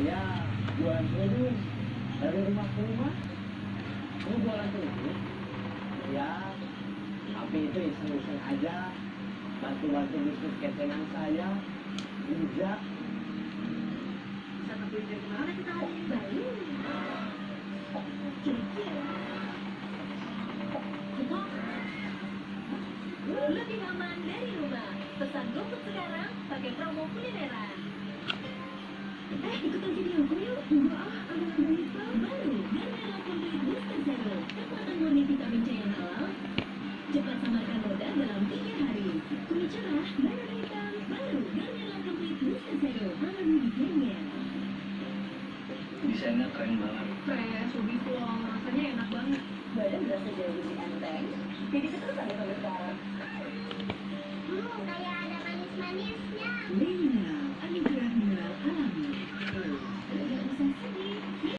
saya jualan kerudung dari rumah ke rumah. Kamu jualan kerudung? Ya, tapi itu iseng-iseng aja. Bantu-bantu bisnis ketengan saya. Bijak. Bisa ngebeli dari mana kita hari ini, Bayu? Kira-kira. Lebih aman dari rumah. Pesan GoFood sekarang pakai promo kulineran. Ikutan videoku yuk. Enggak ada berita baru. Garnela Complete Booster Zero. Kekuatan murni vitamin C yang halal. Cepat samarkan noda dalam 3 hari. Kulit cerah, baru hitam, baru. Garnela Complete Booster Zero. Alami bikinnya. Desainnya keren banget. Kayak Subi Plong, rasanya enak banget. Badan berasa jauh lebih enteng. Jadi keterusan ya sampai sekarang. Kayak ada manis-manisnya. Lena, angin